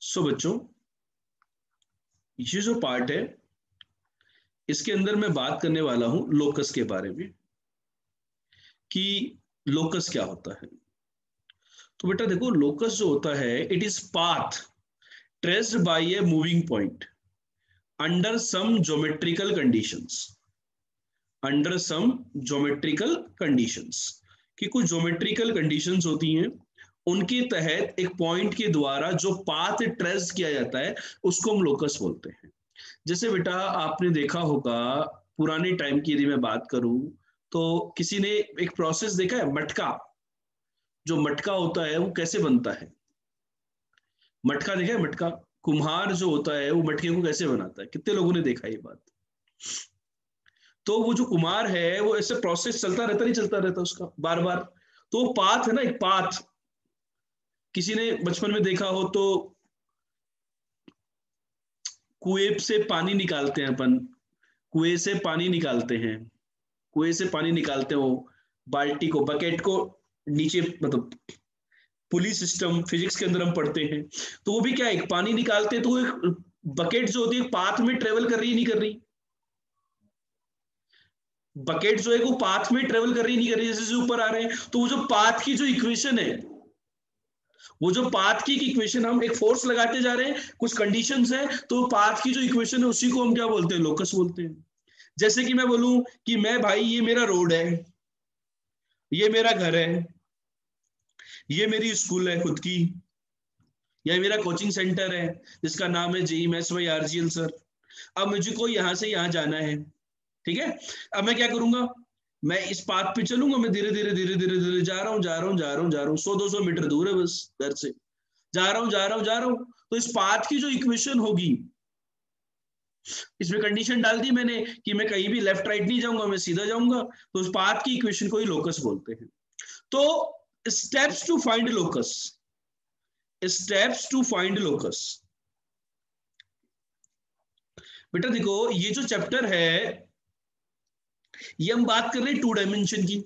सो बच्चों, ये जो पार्ट है इसके अंदर मैं बात करने वाला हूं लोकस के बारे में कि लोकस क्या होता है। तो बेटा देखो, लोकस जो होता है it is path traced by a moving point under some geometrical conditions. Under some geometrical conditions कि कुछ ज्योमेट्रिकल कंडीशंस होती हैं, उनके तहत एक पॉइंट के द्वारा जो पाथ ट्रेस किया जाता है उसको हम लोकस बोलते हैं। जैसे बेटा आपने देखा होगा, पुराने टाइम की यदि मैं बात करूं तो किसी ने एक प्रोसेस देखा है, मटका। जो मटका होता है वो कैसे बनता है? मटका देखा है? मटका कुम्हार जो होता है वो मटके को कैसे बनाता है? कितने लोगों ने देखा ये बात? तो वो जो कुम्हार है वो ऐसे प्रोसेस चलता रहता, नहीं चलता रहता उसका बार बार। तो वो पाथ है ना, एक पाथ। किसी ने बचपन में देखा हो तो कुएं से पानी निकालते हैं अपन, कुएं से पानी निकालते हैं, कुएं से पानी निकालते हो, बाल्टी को, बकेट को नीचे, मतलब पुली सिस्टम फिजिक्स के अंदर हम पढ़ते हैं। तो वो भी क्या है, पानी निकालते हैं तो एक बकेट जो होती है पाथ में ट्रेवल कर रही है नहीं कर रही? बकेट जो है वो पाथ में ट्रेवल कर रही नहीं कर रही? जैसे ऊपर आ रहे हैं तो वो जो पाथ की जो इक्वेशन है, वो जो पाथ की इक्वेशन, हम एक फोर्स लगाते जा रहे हैं, कुछ कंडीशंस है, तो पाथ की जो इक्वेशन है उसी को हम क्या बोलते हैं? लोकस बोलते हैं। जैसे कि मैं बोलूं कि मैं, भाई ये मेरा रोड है, ये मेरा घर है, ये मेरी स्कूल है खुद की, या मेरा कोचिंग सेंटर है जिसका नाम है JEE maths by RGL sir. अब मुझको यहाँ से यहाँ जाना है, ठीक है। अब मैं क्या करूंगा, मैं इस पाथ पे चलूंगा, मैं धीरे धीरे धीरे धीरे धीरे जा रहा हूँ, जा रहा हूँ, जा रहा हूँ, जा रहा हूँ, 100-200 मीटर दूर है बस घर से, जा रहा हूँ, जा रहा हूँ, जा रहा हूँ। तो इस पाथ की जो इक्वेशन होगी, इसमें कंडीशन डाल दी मैंने कि मैं कहीं भी लेफ्ट राइट नहीं जाऊंगा, मैं सीधा जाऊंगा, तो उस पाथ की इक्वेशन को ही लोकस बोलते हैं। तो steps to find locus, steps to find locus. बेटा देखो, ये जो चैप्टर है ये हम बात कर रहे हैं 2 डायमेंशन की।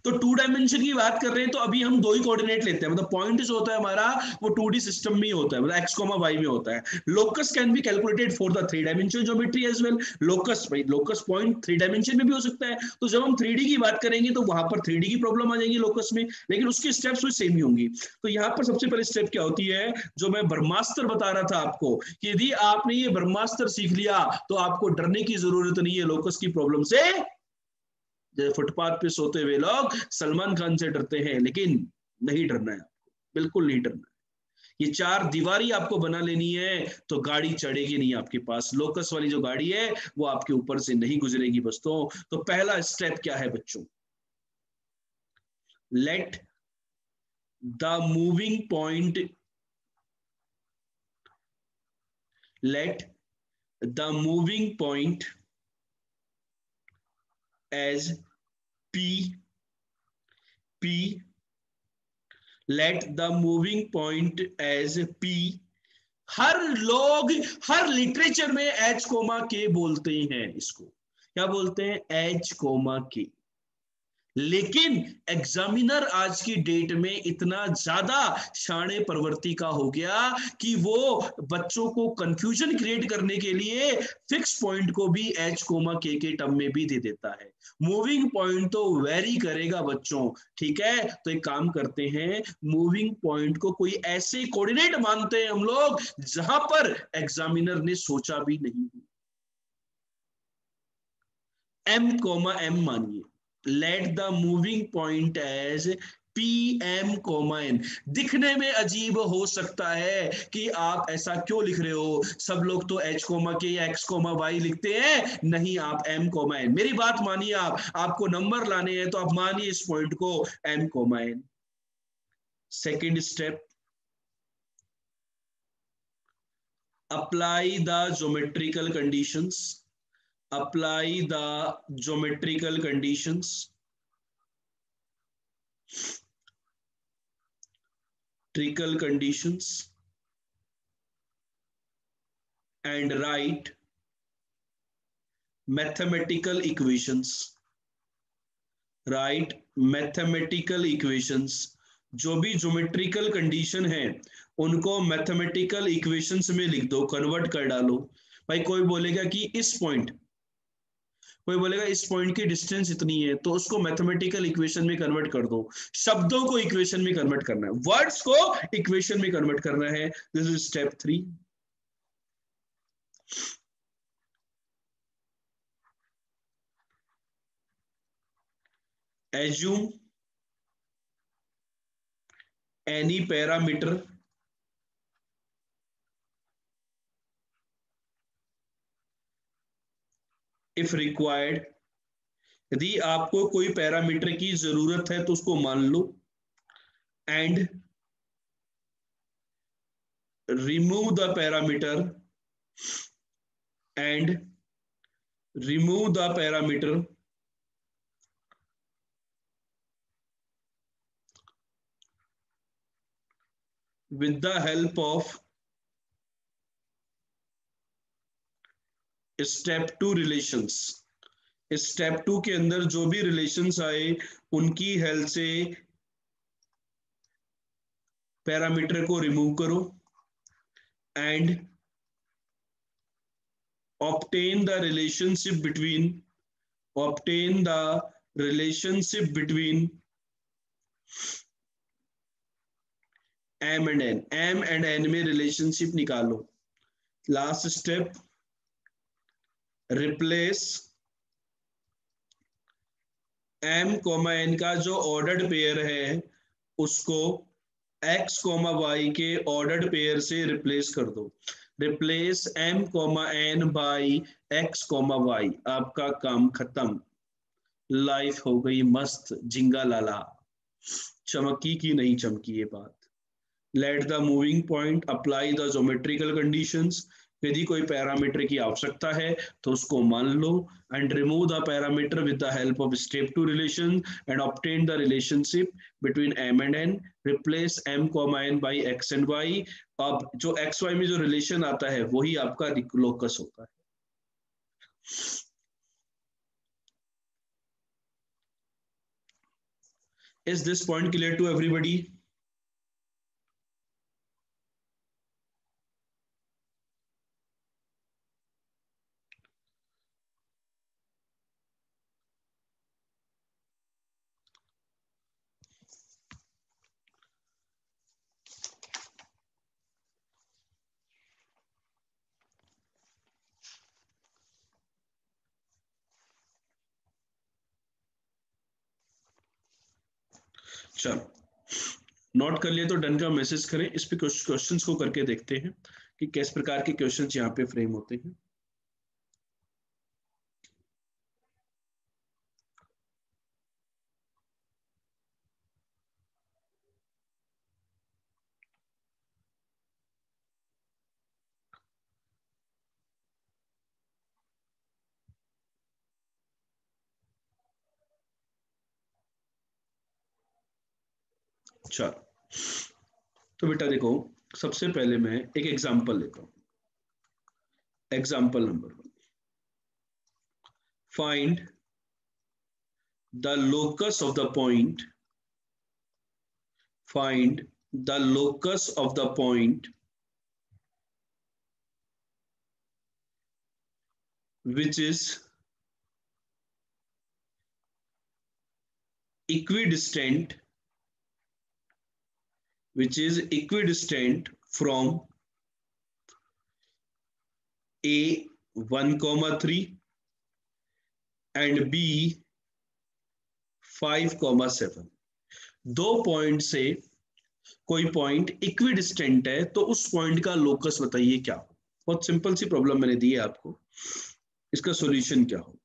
तो 2 डायमेंशन की बात कर रहे हैं तो अभी हम 2 ही कोऑर्डिनेट लेते हैं, मतलब पॉइंट जो होता है हमारा वो 2D सिस्टम में ही होता है, मतलब एक्स कॉमा वाई में होता है। Locus can be calculated for the 3 dimension geometry as well. Locus, भाई लोकस पॉइंट 3 डायमेंशन में भी हो सकता है। तो जब हम 3D की बात करेंगे तो वहां पर 3D की प्रॉब्लम आ जाएगी लोकस में, लेकिन उसकी स्टेप्स भी सेम ही होंगी। तो यहाँ पर सबसे पहले स्टेप क्या होती है, जो मैं ब्रह्मास्त्र बता रहा था आपको, कि यदि आपने ये ब्रह्मास्त्र सीख लिया तो आपको डरने की जरूरत नहीं है लोकस की प्रॉब्लम से। फुटपाथ पे सोते हुए लोग सलमान खान से डरते हैं, लेकिन नहीं डरना है आपको, बिल्कुल नहीं डरना है। ये 4 दीवारी आपको बना लेनी है तो गाड़ी चढ़ेगी नहीं आपके पास, लोकस वाली जो गाड़ी है वो आपके ऊपर से नहीं गुजरेगी दोस्तों। तो पहला स्टेप क्या है बच्चों, let the moving point, let the moving point as P, P, let the moving point as P. हर लोग, हर लिटरेचर में एच कोमा के बोलते हैं, इसको क्या बोलते हैं? एच कोमा के। लेकिन एग्जामिनर आज की डेट में इतना ज्यादा शाणे प्रवृत्ति का हो गया कि वो बच्चों को कंफ्यूजन क्रिएट करने के लिए फिक्स पॉइंट को भी एच कोमा के टर्म में भी दे देता है। मूविंग पॉइंट तो वेरी करेगा बच्चों, ठीक है। तो एक काम करते हैं, मूविंग पॉइंट को कोई ऐसे कोऑर्डिनेट मानते हैं हम लोग जहां पर एग्जामिनर ने सोचा भी नहीं। M, मानिए, let the moving point as PM, दिखने में अजीब हो सकता है कि आप ऐसा क्यों लिख रहे हो, सब लोग तो H कोमा के या X, Y लिखते हैं, नहीं आप M, मेरी बात मानिए, आपको नंबर लाने हैं तो आप मानिए इस पॉइंट को M, second step, apply the geometrical conditions, apply the geometrical conditions, trickle conditions, and write mathematical equations, write mathematical equations जो भी ज्योमेट्रिकल कंडीशन है उनको मैथमेटिकल इक्वेशंस में लिख दो, कन्वर्ट कर डालो। भाई कोई बोलेगा कि इस पॉइंट, कोई बोलेगा इस पॉइंट की डिस्टेंस इतनी है, तो उसको मैथमेटिकल इक्वेशन में कन्वर्ट कर दो। शब्दों को इक्वेशन में कन्वर्ट करना है, वर्ड्स को इक्वेशन में कन्वर्ट करना है। This is step 3। Assume any parameter if required. यदि आपको कोई पैरामीटर की जरूरत है तो उसको मान लो। And remove the parameter, and remove the parameter with the help of step 2 relations. Step 2 के अंदर जो भी रिलेशंस आए उनकी हेल्प से पैरामीटर को रिमूव करो। And obtain the relationship between obtain the relationship between m and n। m and n में रिलेशनशिप निकालो। Last step, replace m comma n का जो ऑर्डर्ड पेयर है उसको x कोमा y के ऑर्डर्ड पेयर से रिप्लेस कर दो। Replace m comma n by x comma y। आपका काम खत्म, लाइफ हो गई मस्त, जिंगा लाला। चमकी की नहीं चमकी ये बात। Let the moving point apply the geometrical conditions. यदि कोई पैरामीटर की आवश्यकता है तो उसको मान लो। And remove the parameter with the help of step 2 relation and obtain the relationship between m and n। Replace m comma n by x and y। अब जो x y में जो रिलेशन आता है वही आपका लोकस होता है। Is this point clear to everybody? चलो नोट कर लिए तो डन का मैसेज करें। इस पे कुछ क्वेश्चंस को करके देखते हैं कि किस प्रकार के क्वेश्चंस यहाँ पे फ्रेम होते हैं। चलो तो बेटा देखो, सबसे पहले मैं एक एग्जांपल लेता हूँ। Example number 1, find the locus of the point, find the locus of the point which is equidistant, from a 1, 3 and b 5, 7। दो पॉइंट से कोई पॉइंट इक्विडिस्टेंट है तो उस पॉइंट का लोकस बताइए क्या हो। बहुत सिंपल सी प्रॉब्लम मैंने दी है आपको, इसका सॉल्यूशन क्या हो।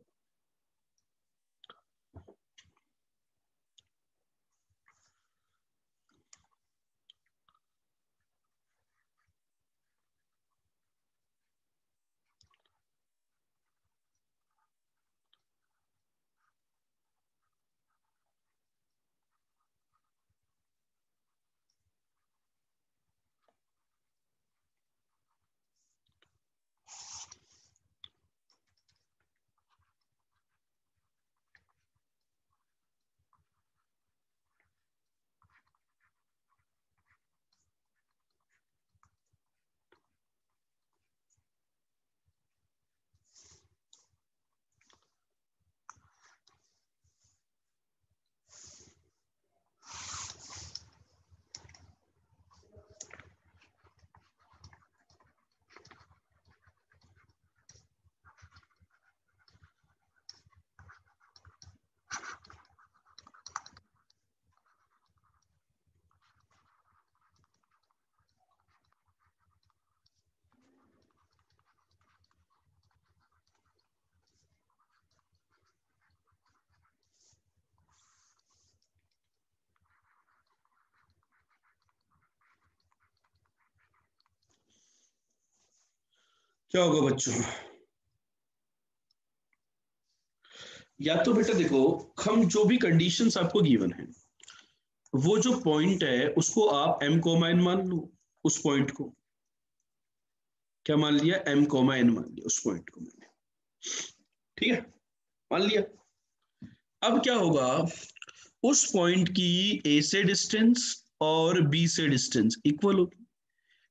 क्या होगा बच्चों? या तो बेटा देखो, हम जो भी कंडीशंस आपको गिवन है, वो जो पॉइंट है उसको आप m कोमा n मान लो। उस पॉइंट को क्या मान लिया? m कोमा n मान लिया उस पॉइंट को मैंने। ठीक है, मान लिया। अब क्या होगा, उस पॉइंट की a से डिस्टेंस और b से डिस्टेंस इक्वल होगी।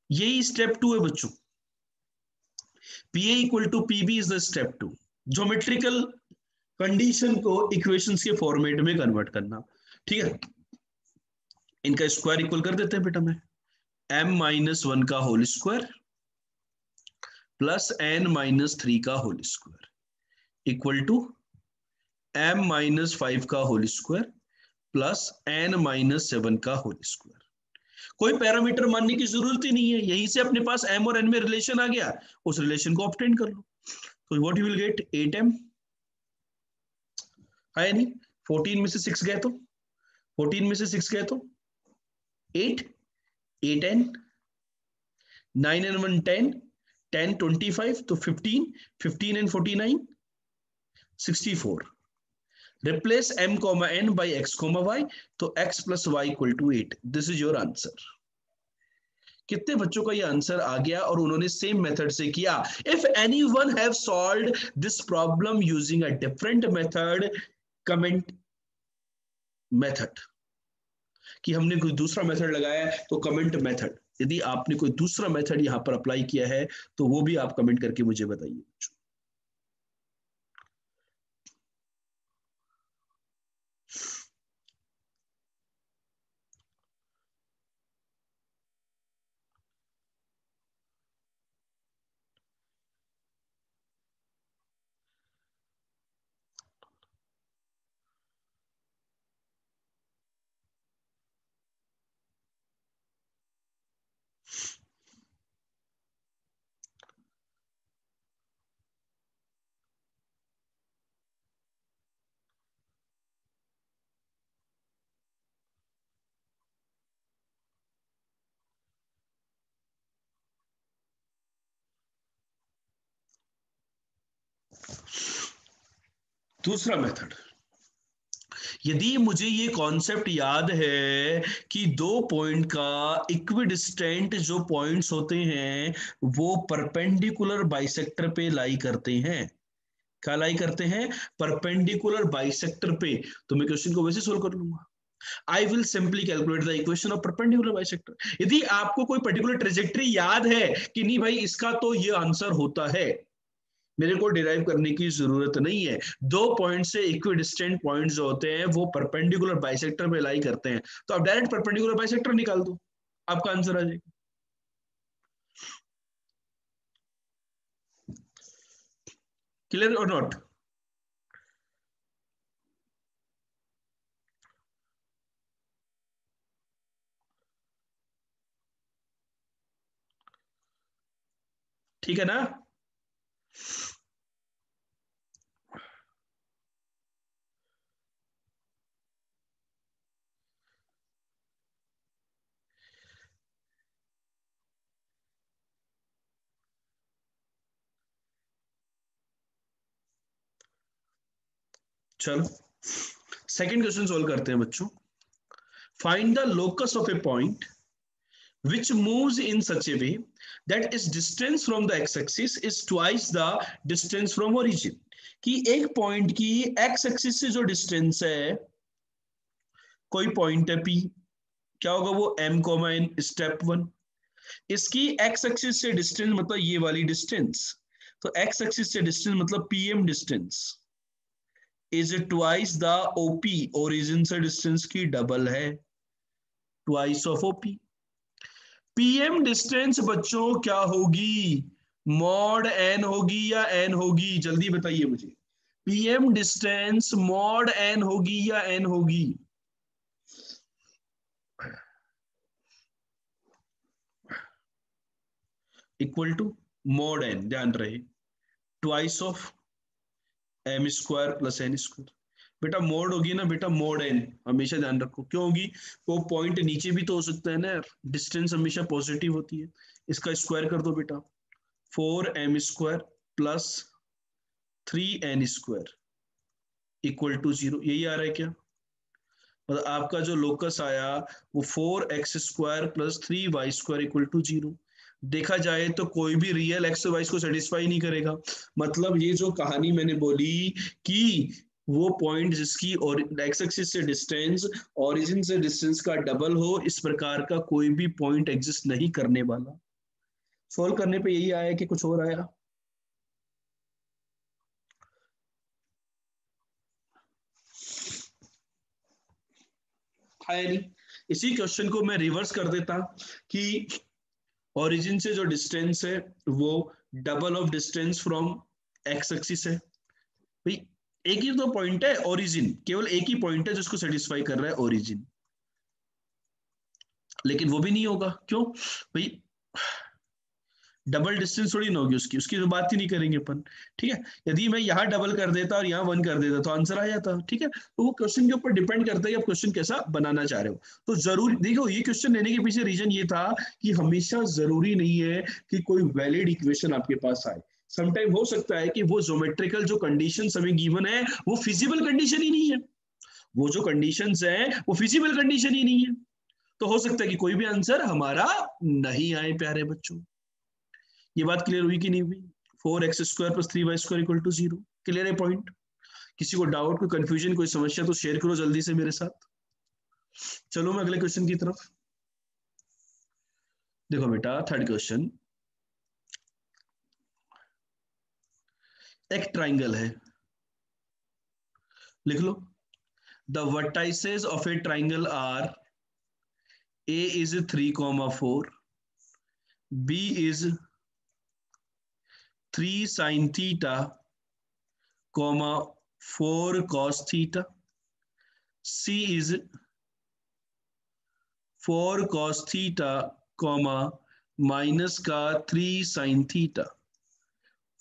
यही स्टेप 2 है बच्चों। pa equal to pb is the step 2। Geometrical condition को इक्वेशंस के फॉर्मेट में कन्वर्ट करना। ठीक है, इनका स्क्वायर इक्वल कर देते हैं बेटा में। m-1 का होल स्क्वायर प्लस n-3 का whole square equal to m-5 का होल स्क्वायर प्लस n-7 का होल स्क्वायर। कोई पैरामीटर मानने की जरूरत ही नहीं है, यहीं से अपने पास m और n में रिलेशन आ गया, उस रिलेशन को ऑब्टेन कर लो। तो what you will get 8m है नहीं, 14 में से 6 गए तो 14 में से 6 गए तो 8, 8n, 9 and 1 10, 10 25 तो 15, 15 and 49 64। Replace m comma n by x comma y, तो x plus Y equal to 8। This is your answer. कितने बच्चों का ये आंसर आ गया और उन्होंने सेम मेथड से किया? If anyone have solved this problem using a different method, comment method. कि हमने कोई दूसरा मेथड लगाया है तो कमेंट मेथड। यदि आपने कोई दूसरा मेथड यहां पर अप्लाई किया है तो वो भी आप कमेंट करके मुझे बताइए। दूसरा मेथड, यदि मुझे ये कॉन्सेप्ट याद है कि दो पॉइंट का इक्विडिस्टेंट जो पॉइंट्स होते हैं वो परपेंडिकुलर बाइसेक्टर पे लाई करते हैं। क्या लाई करते हैं? परपेंडिकुलर बाइसेक्टर पे। तो मैं क्वेश्चन को वैसे सोल्व कर लूंगा। I will simply calculate the equation of perpendicular bisector. यदि आपको कोई पर्टिकुलर ट्रेजेक्टरी याद है कि नहीं भाई इसका तो ये आंसर होता है, मेरे को डिराइव करने की जरूरत नहीं है। दो पॉइंट से इक्विडिस्टेंट पॉइंट्स जो होते हैं वो परपेंडिकुलर बाइसेक्टर में लाई करते हैं, तो आप डायरेक्ट परपेंडिकुलर बाइसेक्टर निकाल दो, आपका आंसर आ जाएगा। क्लियर और नॉट? ठीक है ना? चलो सेकंड क्वेश्चन सोल्व करते हैं बच्चों। Find the locus of A point which moves in such a way that its distance from the x-axis is twice the distance from origin। कि एक पॉइंट की x एक्सिस से जो डिस्टेंस है, कोई पॉइंट है P, क्या होगा वो m कोमा n स्टेप 1। इसकी x एक्सिस से डिस्टेंस मतलब ये वाली डिस्टेंस, तो x एक्सिस से डिस्टेंस मतलब pm distance is twice the OP, origin से डिस्टेंस की डबल है, twice of OP। PM distance बच्चों क्या होगी? मॉड एन होगी या एन होगी? जल्दी बताइए मुझे। पीएम डिस्टेंस मॉड एन होगी या एन होगी? इक्वल टू मॉड एन, ध्यान रहे, twice of M square plus N square. बेटा मोड होगी ना बेटा, मोड एन, हमेशा ध्यान रखो। क्यों होगी? वो पॉइंट नीचे भी तो हो सकता है ना, डिस्टेंस हमेशा पॉजिटिव होती है। इसका स्क्वायर कर दो बेटा, 4m² plus 3n² equal to 0, यही आ रहा है क्या? मतलब आपका जो लोकस आया वो 4x² plus 3y² equal to 0। देखा जाए तो कोई भी रियल एक्स वाई को सेटिस्फाई नहीं करेगा। मतलब ये जो कहानी मैंने बोली कि वो पॉइंट जिसकी और एक्स एक्सिस से डिस्टेंस ओरिजिन से डिस्टेंस का डबल हो, इस प्रकार का कोई भी पॉइंट एग्जिस्ट नहीं करने वाला। सोल्व करने पे यही आया कि कुछ और आया? आया नहीं। इसी क्वेश्चन को मैं रिवर्स कर देता कि ओरिजिन से जो डिस्टेंस है वो double of distance from x axis है। भाई एक ही तो पॉइंट है ओरिजिन, केवल एक ही पॉइंट है जिसको सेटिस्फाई कर रहा है ओरिजिन, लेकिन वो भी नहीं होगा। क्यों भाई? डबल डिस्टेंस थोड़ी ना होगी उसकी, उसकी तो बात ही नहीं करेंगे अपन। ठीक है, यदि मैं यहाँ डबल कर देता और यहाँ 1 कर देता तो आंसर आ जाता। ठीक है, तो वो क्वेश्चन के ऊपर डिपेंड करता है कि आप क्वेश्चन कैसा बनाना चाह रहे हो। तो जरूर देखो, ये क्वेश्चन लेने के पीछे रीजन ये था कि हमेशा जरूरी नहीं है कि कोई वैलिड इक्वेशन आपके पास आए। समटाइम हो सकता है कि वो ज्योमेट्रिकल जो कंडीशन हमें गिवन है वो फिजिबल कंडीशन ही नहीं है, वो जो कंडीशंस है वो फिजिबल कंडीशन ही नहीं है। तो हो सकता है कि कोई भी आंसर हमारा नहीं आए प्यारे बच्चों। ये बात क्लियर हुई कि नहीं हुई? 4x² plus 3y² equal to 0। Clear है पॉइंट? किसी को डाउट, कोई कंफ्यूजन, कोई समस्या तो शेयर करो जल्दी से मेरे साथ। चलो मैं अगले क्वेश्चन की तरफ। देखो बेटा, थर्ड क्वेश्चन, एक ट्राइंगल है, लिख लो। The vertices of a triangle are A is 3,4, B is 3 sin θ, 4 cos θ, C is 4 cos θ, minus का 3 sin θ।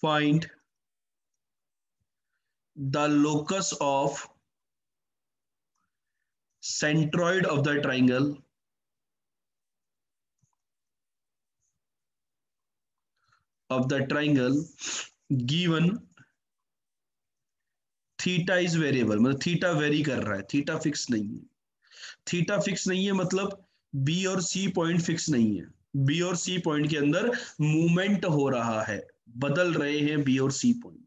Find the locus of centroid of the triangle given theta is variable. मतलब theta vary कर रहा है, theta fix नहीं है। Theta fix नहीं है मतलब बी और सी पॉइंट फिक्स नहीं है। बी और सी पॉइंट के अंदर मूवमेंट हो रहा है, बदल रहे हैं बी और सी पॉइंट।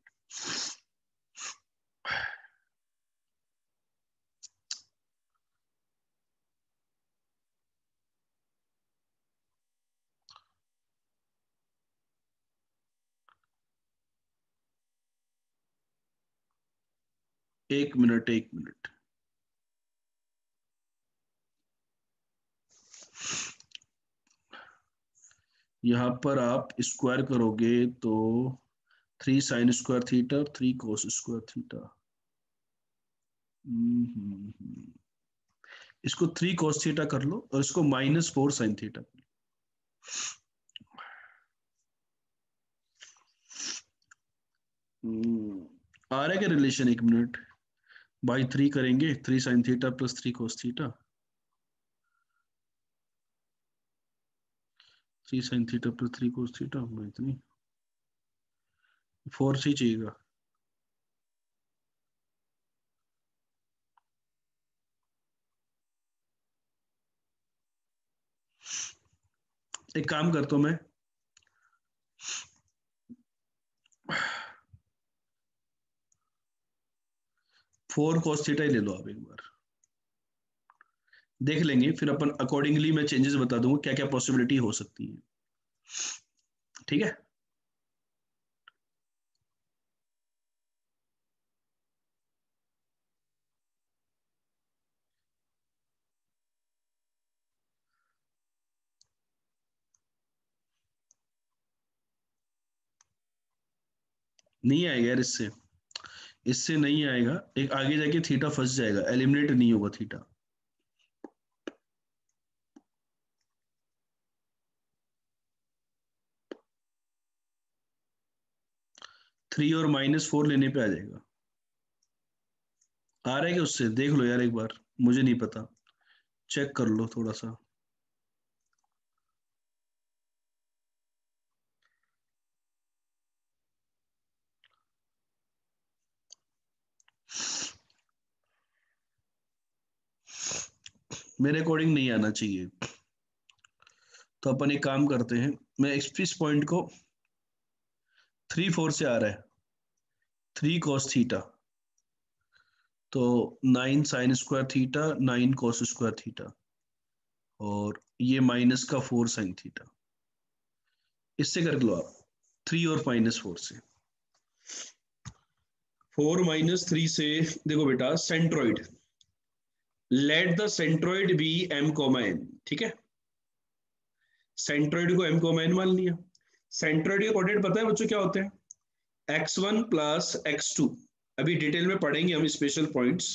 1 minute 1 minute. यहां पर आप स्क्वायर करोगे तो 3 sin² θ, 3 cos²θ। इसको 3 cos θ कर लो और इसको -4 sin θ कर लो। आ रहा है क्या रिलेशन? 1 मिनट। बाई 3 करेंगे, 3 sin θ plus 3 cos θ, 3 sin θ plus 3 cos θ, इतनी 4 से ही चाहिएगा। एक काम करता हूं मैं, 4 cos θ ही ले लो आप। एक बार देख लेंगे, फिर अपन अकॉर्डिंगली मैं चेंजेस बता दूंगा क्या क्या पॉसिबिलिटी हो सकती है। ठीक है, नहीं आएगा यार इससे, इससे नहीं आएगा। एक आगे जाके थीटा फंस जाएगा, एलिमिनेट नहीं होगा थीटा। 3 और -4 लेने पे आ जाएगा। आ रहा है क्या उससे? देख लो यार एक बार, मुझे नहीं पता, चेक कर लो थोड़ा सा। मेरे अकॉर्डिंग नहीं आना चाहिए। तो अपन एक काम करते हैं, मैं इस पॉइंट को 3 4 से आ रहा है 3 cos थीटा, तो 9 sin square theta 9 cos square theta, और ये माइनस का 4 sin थीटा। इससे कर लो आप 3 और -4 से। 4 - 3 से देखो बेटा, centroid, let the centroid be m, ठीक है। सेंट्रोइड को m, मान लिया। सेंट्रोइड के कोऑर्डिनेट पता है बच्चों क्या होते हैं? x1 + x2। अभी डिटेल में पढ़ेंगे हम special points.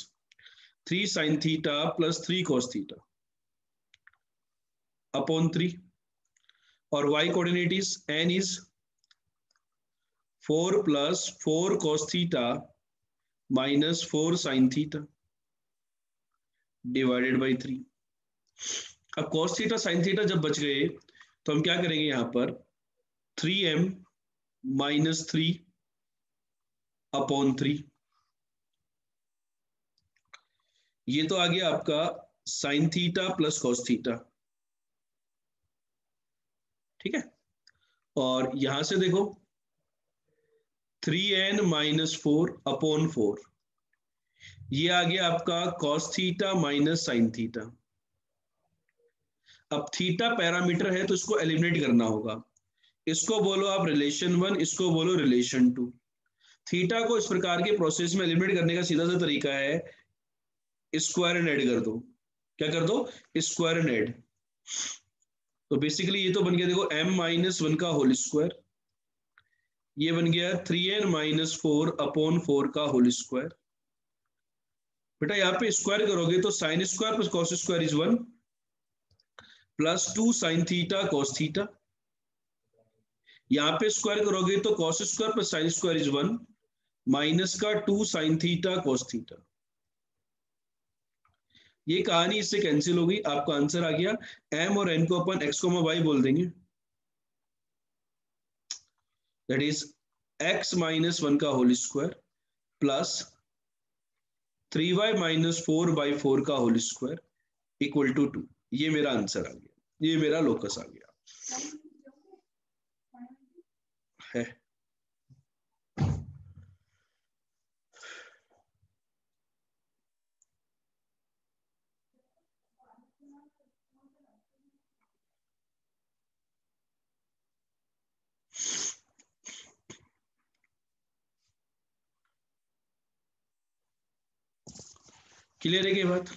3 sin theta + 3 cos theta upon 3, और y coordinate is n is 4 + 4 cos theta -4 sin theta divided by 3। अब cos थीटा sin थीटा जब बच गए, तो हम क्या करेंगे यहां पर, 3m - 3 अपॉन 3। ये तो आ गया आपका sin थीटा + cos थीटा, ठीक है। और यहां से देखो 3n - 4 अपॉन 4, ये आ गया आपका cos थीटा - sin थीटा। अब थीटा पैरामीटर है तो इसको एलिमिनेट करना होगा। इसको बोलो आप रिलेशन 1, इसको बोलो रिलेशन 2। थीटा को इस प्रकार के प्रोसेस में एलिमिनेट करने का सीधा सा तरीका है, स्क्वायर एंड ऐड कर दो। क्या कर दो? Square and add. तो बेसिकली ये तो बन गया, देखो m - 1 का होल स्क्वायर, ये बन गया 3n - 4 अपॉन 4 का होल स्क्वायर। बेटा यहाँ पे स्क्वायर करोगे तो sin square + cos square is 1 + 2 sin theta cos theta. यहाँ पे स्क्वायर करोगे तो cos square + sin square is 1 minus का 2 sin थीटा cos थीटा। ये कहानी इससे कैंसिल होगी, आपका आंसर आ गया। m और n को अपन x, y बोल देंगे, दैट इज x - 1 का होल स्क्वायर प्लस 3y - 4/4 का होल स्क्वायर इक्वल टू 2। ये मेरा आंसर आ गया, ये मेरा लोकस आ गया है। क्लियर है ये बात?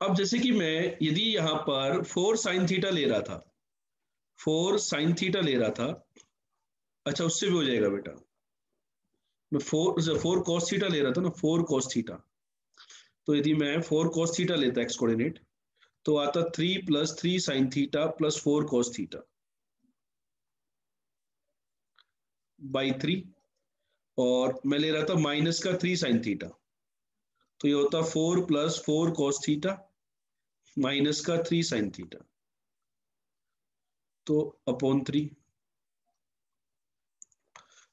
अब जैसे कि मैं यदि यहां पर 4 sin थीटा ले रहा था, 4 sin थीटा ले रहा था, अच्छा उससे भी हो जाएगा बेटा। मैं 4 cos थीटा ले रहा था ना, 4 cos थीटा। तो यदि मैं 4 cos थीटा लेता एक्स कोऑर्डिनेट, तो आता 3 + 3 sin theta + 4 cos theta by 3, और मैं ले रहा था माइनस का 3 sin थीटा, तो ये होता 4 + 4 cos थीटा माइनस का 3 sin थीटा, तो अपॉन 3।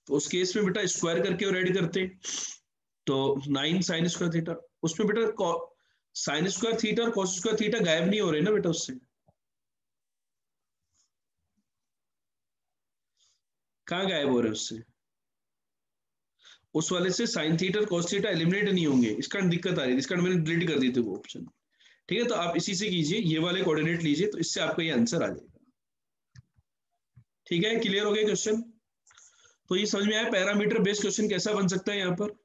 तो उस केस में बेटा स्क्वायर करके और ऐड करते, तो 9 sin स्क्वायर थीटा, उसमें बेटा साइन स्क्वायर थीटा और कॉस स्क्वायर थीटा गायब नहीं हो रहे ना बेटा उससे, कहाँ गायब हो रहे हैं उससे? उस वाले से साइन थीटा और कॉस थीटा एलिमिनेट नहीं होंगे, इसका दिक्कत आ रही थी, इसका मैंने डिलीट कर दी थी वो ऑप्शन। ठीक है, तो आप इसी से कीजिए, ये वाले कोऑर्डिनेट लीजिए, तो इससे आपका ये आंसर आ जाएगा। ठीक है, क्लियर हो गया क्वेश्चन? तो ये समझ में आया पैरामीटर बेस्ड क्वेश्चन कैसा बन सकता है यहाँ पर।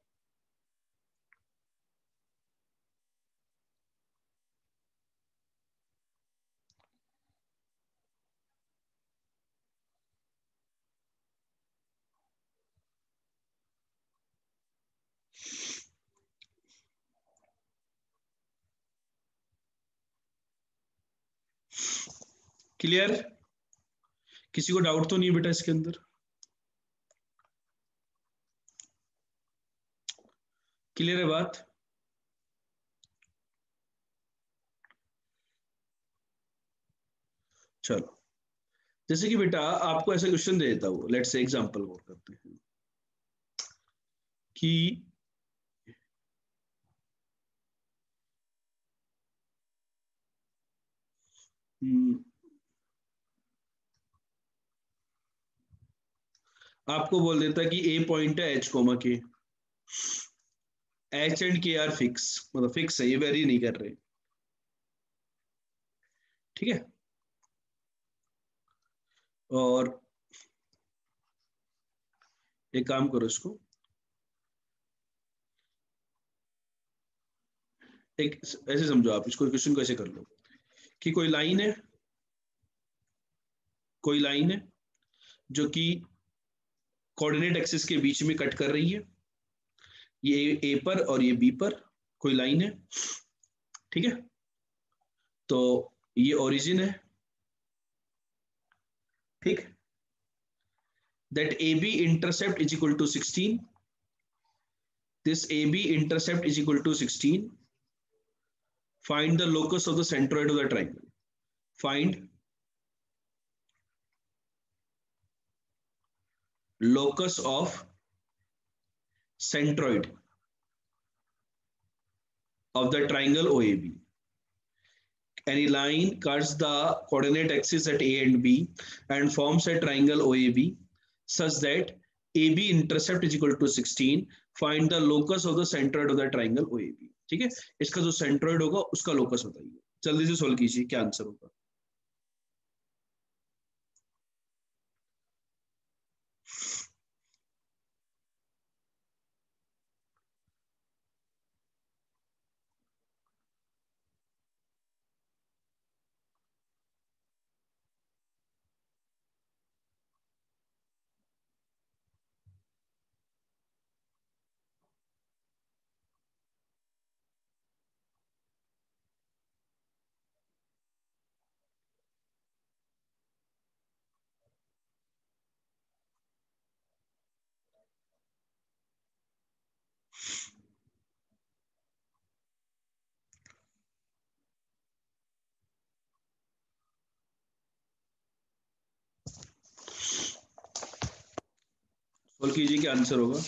क्लियर? किसी को डाउट तो नहीं बेटा इसके अंदर? क्लियर है बात? चलो, जैसे कि बेटा आपको ऐसा क्वेश्चन दे देता हूँ, लेट्स से एग्जांपल और करते हैं कि, आपको बोल देता कि ए पॉइंट है एच कोमा के, एच एंड के आर फिक्स, मतलब फिक्स है, ये वेरी नहीं कर रहे। ठीक है, और एक काम करो, इसको एक ऐसे समझो, आप इसको क्वेश्चन को ऐसे कर लो कि कोई लाइन है, कोई लाइन है जो कि कोऑर्डिनेट एक्सिस के बीच में कट कर रही है, ये ए पर और ये बी पर कोई लाइन है। ठीक है, तो ये ओरिजिन है। ठीक, that A B intercept is equal to 16, this AB intercept is equal to 16. Find the locus of the centroid of the triangle. Find locus of centroid of the triangle OAB. Any line cuts the coordinate axis at A and B and forms a triangle OAB such that AB intercept is equal to 16. Find the locus of the centroid of the triangle OAB. ठीक है, इसका जो centroid होगा उसका locus बताइए, जल्दी से solve कीजिए, क्या आंसर होगा। सोल्व कीजिए, क्या आंसर होगा।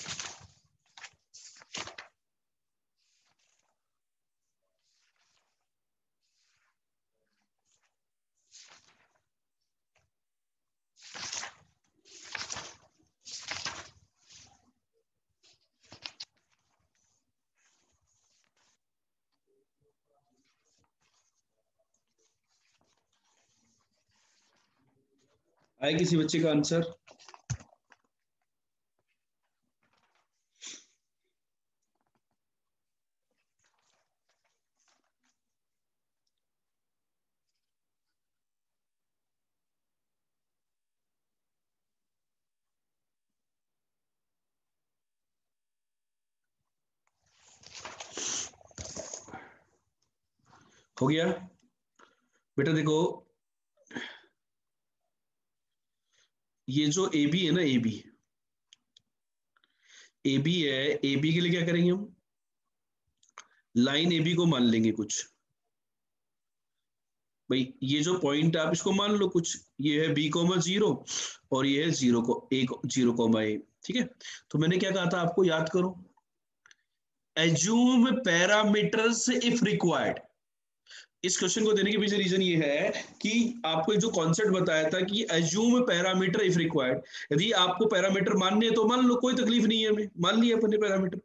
आए किसी बच्चे का आंसर। हो गया बेटा, देखो ये जो ए बी है ना, ए बी है, ए बी के लिए क्या करेंगे हम, लाइन ए बी को मान लेंगे कुछ, भाई ये जो पॉइंट आप इसको मान लो कुछ, ये है बी कोमा 0 और ये है 0 को 1 0 कोमा ए। ठीक है, तो मैंने क्या कहा था आपको, याद करो, एज्यूम पैरामीटर्स इफ रिक्वायर्ड। इस क्वेश्चन को देने के पीछे रीजन ये है कि आपको जो कॉन्सेप्ट बताया था कि एज्यूम पैरामीटर इफ रिक्वायर्ड, यदि आपको पैरामीटर मानने हैं तो मान लो, कोई तकलीफ नहीं है, हमें मान लिया अपने पैरामीटर।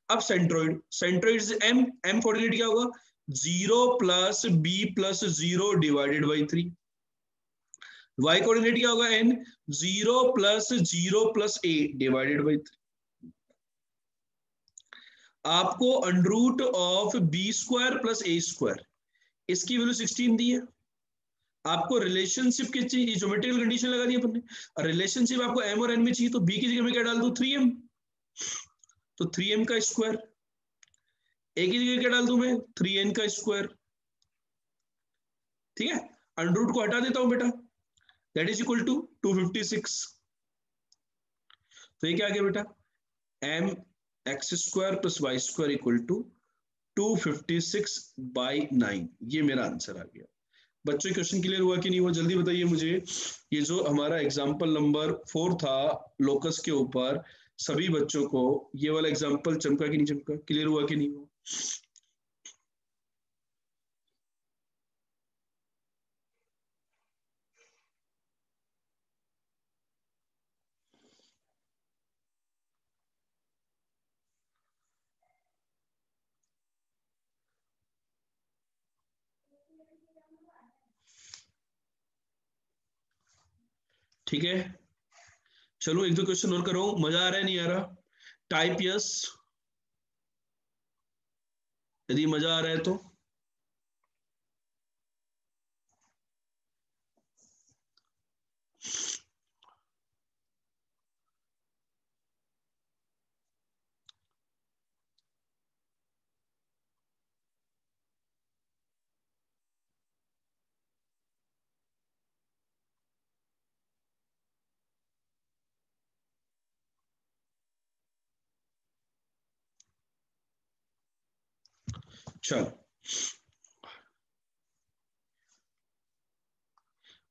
अब centroid, centroid M, M coordinate क्या होगा, 0 plus B plus 0 divided by 3। Y coordinate क्या होगा, N, 0 plus 0 plus A divided by 3। आपको under root of B square plus A square, इसकी वैल्यू 16 दी है। आपको रिलेशनशिप की चाहिए, ज्योमेट्रिकल कंडीशन लगा दी अपन ने, और रिलेशनशिप आपको एम और एन में चाहिए, तो बी की जगह में क्या डाल दो, 3m, तो 3m का स्क्वायर, ए की जगह क्या डाल दूं मैं, 3n का स्क्वायर। ठीक है, अंडरूट को हटा देता हूं बेटा, दैट इज इक्वल टू 256। तो ये क्या आ गया बेटा, M X square plus Y square equal to 256/9, ये मेरा आंसर आ गया। बच्चों क्वेश्चन क्लियर हुआ कि नहीं हुआ, जल्दी बताइए मुझे। ये जो हमारा एग्जाम्पल नंबर 4 था लोकस के ऊपर, सभी बच्चों को ये वाला एग्जाम्पल चमका कि नहीं चमका, क्लियर हुआ कि नहीं हुआ। ठीक है, चलो एक दो क्वेश्चन और करो, मजा आ रहा है नहीं आ रहा? टाइप यस यदि मजा आ रहा है तो। चल,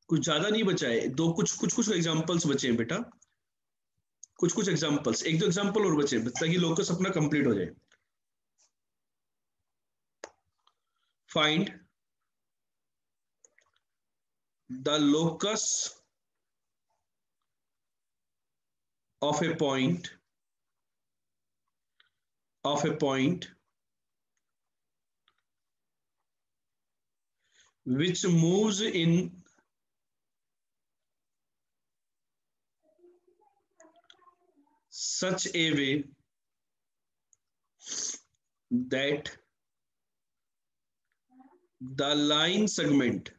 कुछ ज्यादा नहीं बचा है, दो कुछ कुछ कुछ एग्जांपल्स बचे हैं बेटा, कुछ कुछ एग्जांपल्स, एक दो एग्जांपल और बचे हैं ताकि लोकस अपना कंप्लीट हो जाए। Find the locus of a point which moves in such a way that the line segment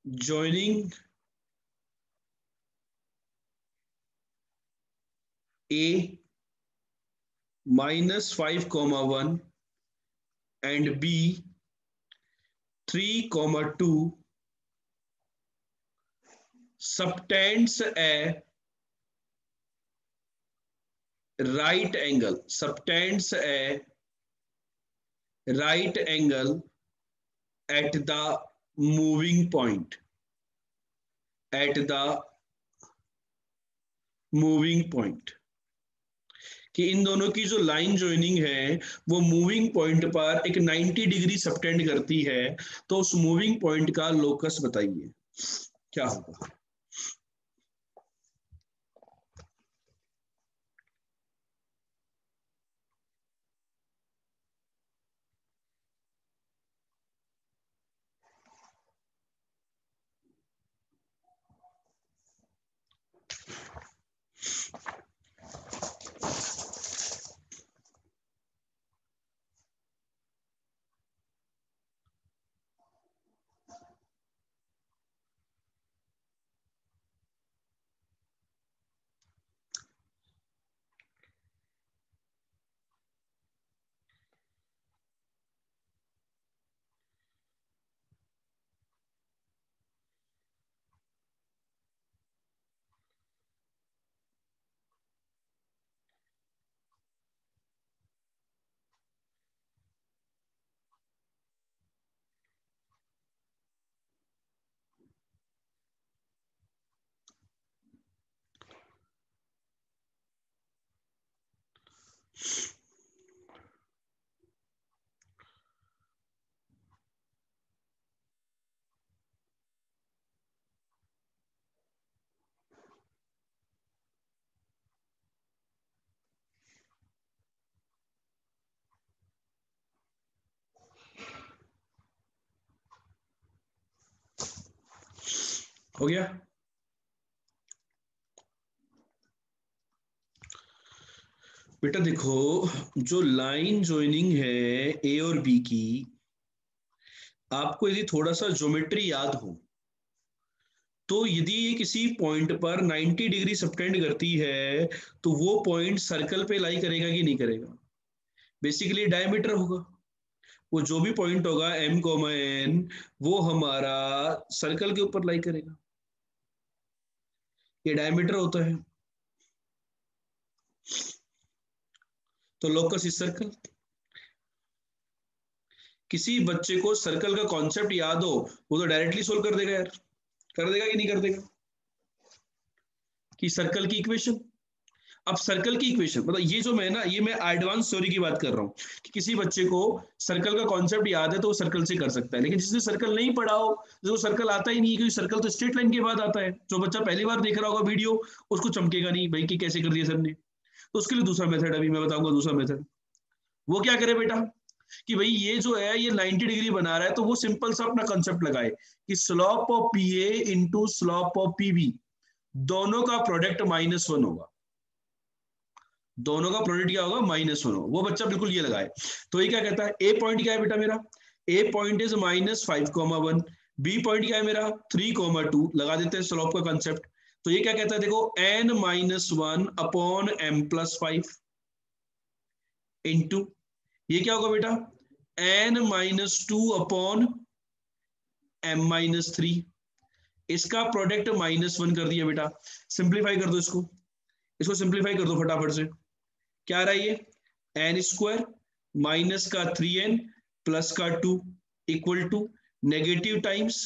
joining A -5, 1 and B 3, 2 subtends a right angle at the moving point कि इन दोनों की जो लाइन ज्वाइनिंग है वो moving point पर एक 90 degree subtend करती है, तो उस मूविंग पॉइंट का लोकस बताइए क्या होगा। हो गया? बेटा देखो, जो लाइन ज्वाइनिंग है ए और बी की, आपको यदि थोड़ा सा ज्योमेट्री याद हो तो यदि ये किसी पॉइंट पर 90 डिग्री सबटेंड करती है तो वो पॉइंट सर्कल पे लाई करेगा कि नहीं करेगा? बेसिकली डायमीटर होगा, वो जो भी पॉइंट होगा M, N वो हमारा सर्कल के ऊपर लाई करेगा, ये डायमीटर होता है। तो लोकस इज सर्कल। किसी बच्चे को सर्कल का कॉन्सेप्ट याद हो वो तो डायरेक्टली सोल्व कर देगा यार, कर देगा कि नहीं कर देगा? कि सर्कल की इक्वेशन, अब सर्कल की इक्वेशन मतलब ये जो मैं ना, ये मैं एडवांस थ्योरी की बात कर रहा हूँ कि किसी बच्चे को सर्कल का कॉन्सेप्ट याद है तो वो सर्कल से कर सकता है, लेकिन जिसने सर्कल नहीं पढ़ा हो, जिसको सर्कल आता ही नहीं, क्योंकि सर्कल तो स्ट्रेट लाइन के बाद आता है, जो बच्चा पहली बार देख रहा होगा वीडियो उसको चमकेगा नहीं भाई कि कैसे कर दिया सर ने। तो उसके लिए दूसरा मेथड अभी मैं बताऊंगा, दूसरा मेथड। वो क्या करे बेटा, कि भाई ये जो है ये 90 डिग्री बना रहा है, तो वो सिंपल सा अपना कंसेप्ट लगाए कि slope of P A into slope of P B, दोनों का प्रोडक्ट -1 होगा, दोनों का प्रोडक्ट क्या होगा, -1 होगा। वो बच्चा बिल्कुल ये लगाए। तो ये क्या कहता है, ए पॉइंट क्या है बेटा मेरा, ए पॉइंट इज -5,1, बी पॉइंट क्या है मेरा 3,2, लगा देते हैं स्लोप का कंसेप्ट। तो ये क्या कहता है देखो, n-1 अपॉन m+5 इंटू ये क्या होगा बेटा, n-2 अपॉन m-3, इसका प्रोडक्ट -1 कर दिया बेटा। सिंप्लीफाई कर दो इसको, इसको सिंप्लीफाई कर दो फटाफट से। क्या आ रहा है ये, n² माइनस का 3n प्लस का 2 equal to negative times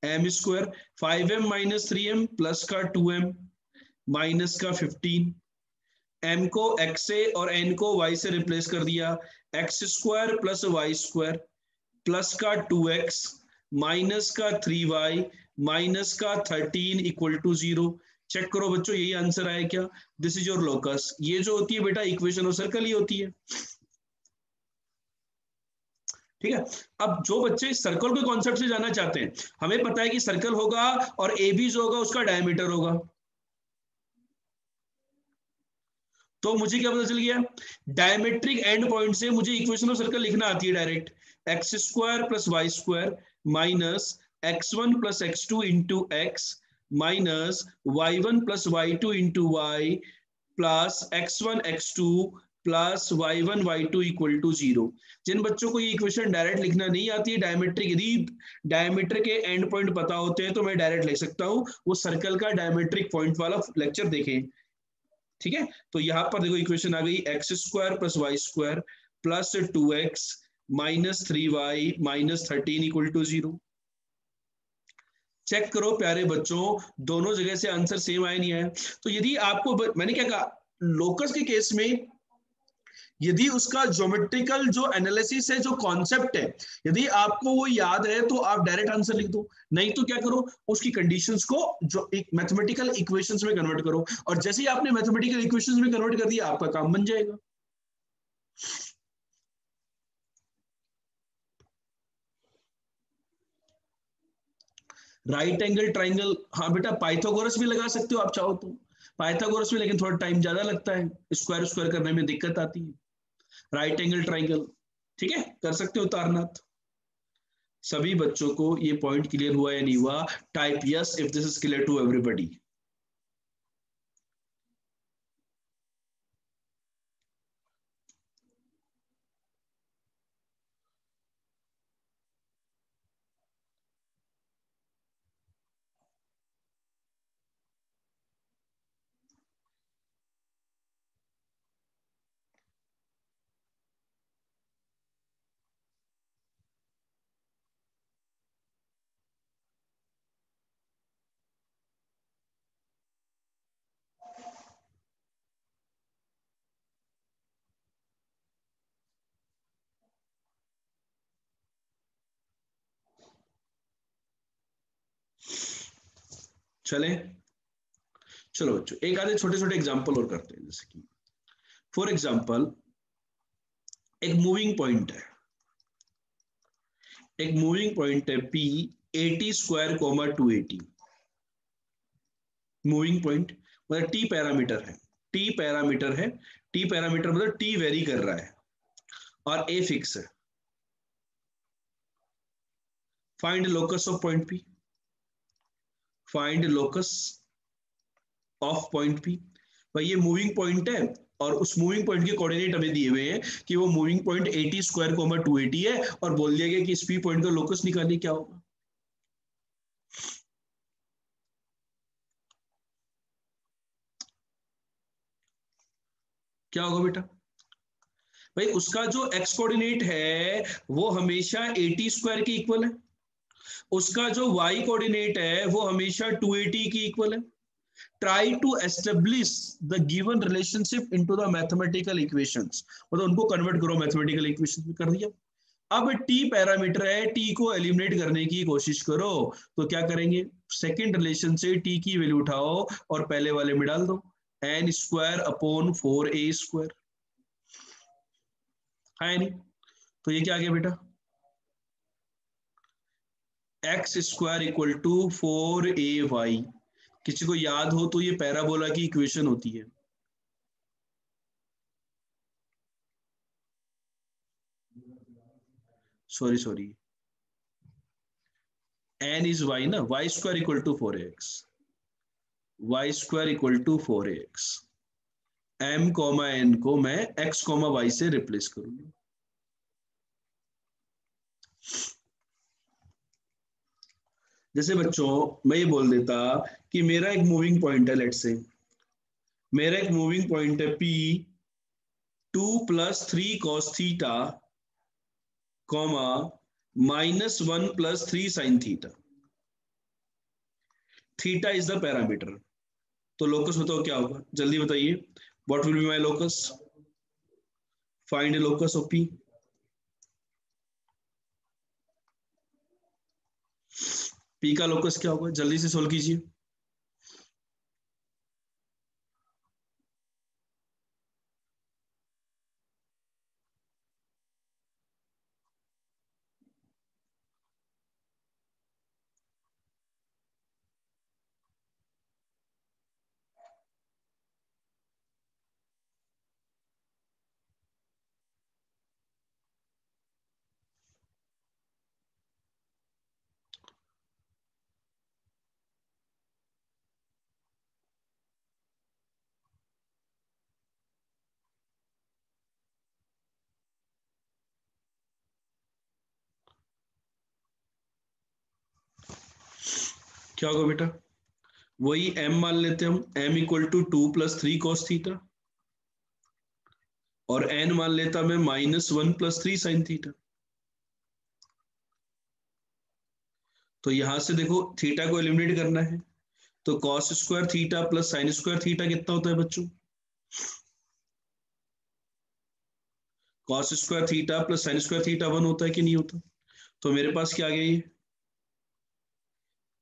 m², 5m minus 3m plus का 2m माइनस का 15, m को x से और n को y से रिप्लेस कर दिया, x² प्लस y² प्लस का 2x माइनस का 3y माइनस का 13 इक्वल टू 0। चेक करो बच्चों, यही आंसर आया क्या, दिस इज योर लोकस। ये जो होती है बेटा इक्वेशन ऑफ सर्कल ही होती है, ठीक है। अब जो बच्चे सर्कल के कॉन्सेप्ट से जाना चाहते हैं, हमें पता है कि सर्कल होगा और ए बी जो होगा उसका डायमीटर होगा। तो मुझे क्या पता चल गया, डायमेट्रिक एंड पॉइंट से मुझे इक्वेशन ऑफ सर्कल लिखना आती है direct, x² plus y² minus x1 plus x2 into x minus y1 plus y2 into y plus x1 x2 plus y1 y2 equal to 0। जिन बच्चों को ये इक्वेशन डायरेक्ट लिखना नहीं आती है डायमेट्रिक, यदि डायमीटर के एंड पॉइंट पता होते हैं तो मैं डायरेक्ट लिख सकता हूं, वो सर्कल का डायमेट्रिक पॉइंट वाला लेक्चर देखें, ठीक है। तो यहां पर देखो इक्वेशन आ गई, x² plus y² plus 2x minus 3y minus 13 equal to 0। Check करो प्यारे बच्चों, दोनों जगह से आंसर सेम आया नहीं आया। तो यदि आपको मैंने क्या कहा, लोकस के केस में यदि उसका ज्योमेट्रिकल जो एनालिसिस है, जो कॉन्सेप्ट है, यदि आपको वो याद है तो आप डायरेक्ट आंसर लिख दो, नहीं तो क्या करो, उसकी कंडीशंस को जो एक मैथमेटिकल इक्वेशंस में कन्वर्ट करो, और जैसे ही आपने मैथमेटिकल इक्वेशंस में कन्वर्ट कर दिया आपका काम बन जाएगा। राइट एंगल ट्राइंगल, हाँ बेटा पाइथागोरस भी लगा सकते हो आप चाहो तो, पाइथागोरस में, लेकिन थोड़ा टाइम ज्यादा लगता है, स्क्वायर स्क्वायर करने में दिक्कत आती है। राइट एंगल ट्राइंगल, ठीक है, कर सकते हो तारनाथ। सभी बच्चों को ये पॉइंट क्लियर हुआ या नहीं हुआ, type yes if this is clear to everybody. चले, चलो बच्चों एक आधे छोटे छोटे एग्जांपल और करते हैं। जैसे कि फॉर एग्जांपल एक मूविंग पॉइंट है, एक मूविंग पॉइंट है P 80² 280, मूविंग पॉइंट मतलब टी पैरामीटर है, टी पैरामीटर है, टी पैरामीटर मतलब टी वेरी कर रहा है और ए फिक्स है। Find locus of point P, find locus of point P। भाई ये मूविंग पॉइंट है और उस मूविंग पॉइंट के कोऑर्डिनेट हमें दिए हुए हैं कि वो मूविंग पॉइंट 80² 280 है, और बोल दिया गया कि इस P पॉइंट का लोकस निकालिए, क्या होगा। क्या होगा बेटा, भाई उसका जो एक्स कोऑर्डिनेट है वो हमेशा 80² के इक्वल है, उसका जो y कोऑर्डिनेट है वो हमेशा 280 की इक्वल है। Try to establish the given relationship into the mathematical equations, मतलब उनको कन्वर्ट करो मैथमेटिकल इक्वेशंस में, कर दिया। अब t पैरामीटर है, t को एलिमिनेट करने की कोशिश करो, तो क्या करेंगे, सेकंड रिलेशन से t की वैल्यू उठाओ और पहले वाले में डाल दो, n² अपॉन 4a²। है नहीं, तो ये क्या आ गया बेटा, x square equal to 4ay। किसी को याद हो तो ये पैराबोला की इक्वेशन होती है। Sorry sorry, N is Y ना, Y square equal to 4ax, Y square equal to 4ax। M comma N को मैं एक्स कॉमा वाई से रिप्लेस करूंगा। जैसे बच्चों मैं ये बोल देता कि मेरा एक मूविंग पॉइंट है, लेट से मेरा एक मूविंग पॉइंट है P 2 + 3 cos theta comma -1 + 3 sin theta, theta is the parameter. तो लोकस बताओ क्या होगा, जल्दी बताइए। What will be my locus, find locus of P. P का लोकस क्या होगा, जल्दी से सोल्व कीजिए। क्या होगा बेटा, वही m मान लेते हैं हम, m equal to 2 + 3 cos theta, और n मान लेता मैं -1 + 3 sin थीटा। तो यहां से देखो थीटा को एलिमिनेट करना है, तो cos square theta plus sine square theta कितना होता है बच्चों, cos square theta plus sine square theta 1 होता है कि नहीं होता। तो मेरे पास क्या आ गया, ये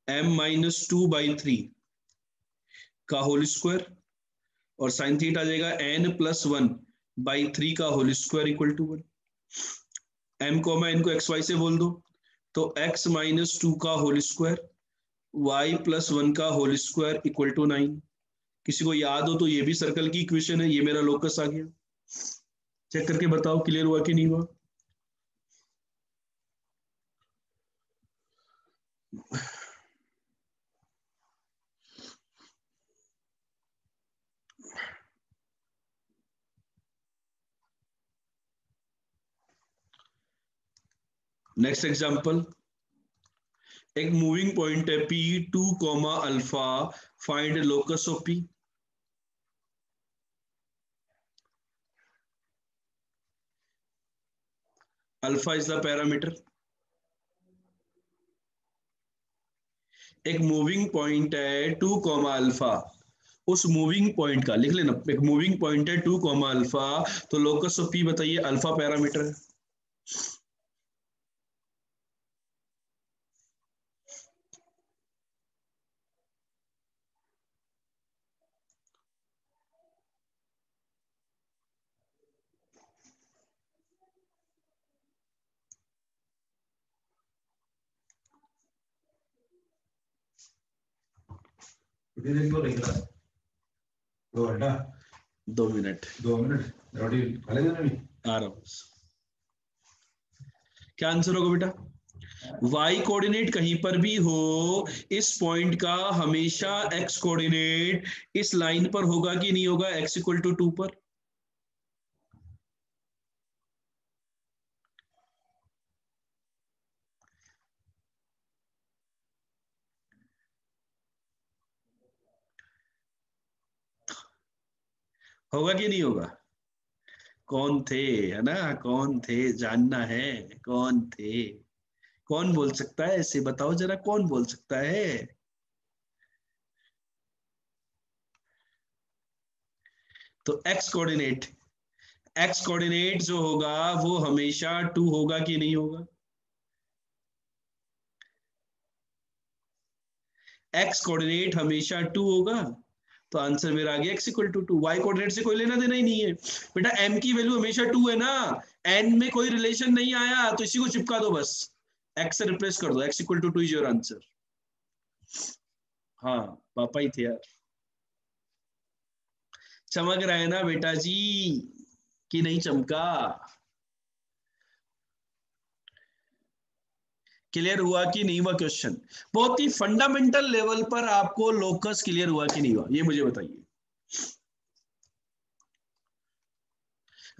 m-2/3 का होल स्क्वायर, और साइन थीटा आ जाएगा n+1/3 का whole square equal to 1। m को मैं इनको एक्स वाई से बोल दो, तो x-2 का होल स्क्वायर y+1 का होल स्क्वायर इक्वल टू 9। किसी को याद हो तो ये भी सर्कल की इक्वेशन है, ये मेरा लोकस आ गया। चेक करके बताओ क्लियर हुआ कि नहीं हुआ। नेक्स्ट एग्जांपल, एक मूविंग पॉइंट है P 2, alpha, find locus of P. Alpha is the parameter. एक मूविंग पॉइंट है 2, अल्फा, उस मूविंग पॉइंट का लिख लेना, एक मूविंग पॉइंट है 2, अल्फा, तो लोकस ऑफ पी बताइए, अल्फा पैरामीटर है। दो घंटा 2 मिनट 2 मिनट रोटी खा लेंगे ना, आ रहा हूँ। क्या आंसर होगा बेटा, वाई कोऑर्डिनेट कहीं पर भी हो, इस पॉइंट का हमेशा एक्स कोऑर्डिनेट इस लाइन पर होगा कि नहीं होगा, x = 2 पर। होगा कि नहीं होगा, कौन थे, है ना, कौन थे जानना है, कौन थे, कौन बोल सकता है ऐसे बताओ जरा, कौन बोल सकता है। तो एक्स कोऑर्डिनेट जो होगा वो हमेशा 2 होगा कि नहीं होगा, एक्स कोऑर्डिनेट हमेशा 2 होगा। तो आंसर मेरा आ गया x equal to 2। y coordinate से कोई लेना देना ही नहीं है बेटा, m की वैल्यू हमेशा 2 है ना, n में कोई रिलेशन नहीं आया तो इसी को चिपका दो बस, x से रिप्लेस कर दो, x equal to 2 is your answer. हाँ पापा ही थे यार। चमक रहा है ना बेटा जी कि नहीं चमका? क्लियर हुआ कि नहीं हुआ क्वेश्चन? बहुत ही फंडामेंटल लेवल पर आपको लोकस क्लियर हुआ कि नहीं हुआ, ये मुझे बताइए।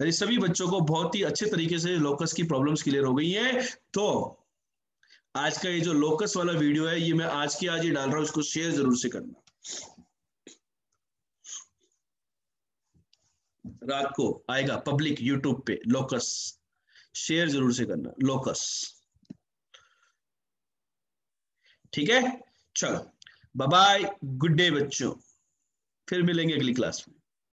यदि सभी बच्चों को बहुत ही अच्छे तरीके से लोकस की प्रॉब्लम्स क्लियर हो गई हैं, तो आज का ये जो लोकस वाला वीडियो है ये मैं आज की आज ही डाल रहा हूं, इसको शेयर जरूर से करना। रात को आएगा पब्लिक यूट्यूब पे लोकस, शेयर जरूर से करना लोकस। ठीक है, चलो बाय बाय, गुड डे बच्चों, फिर मिलेंगे अगली क्लास में।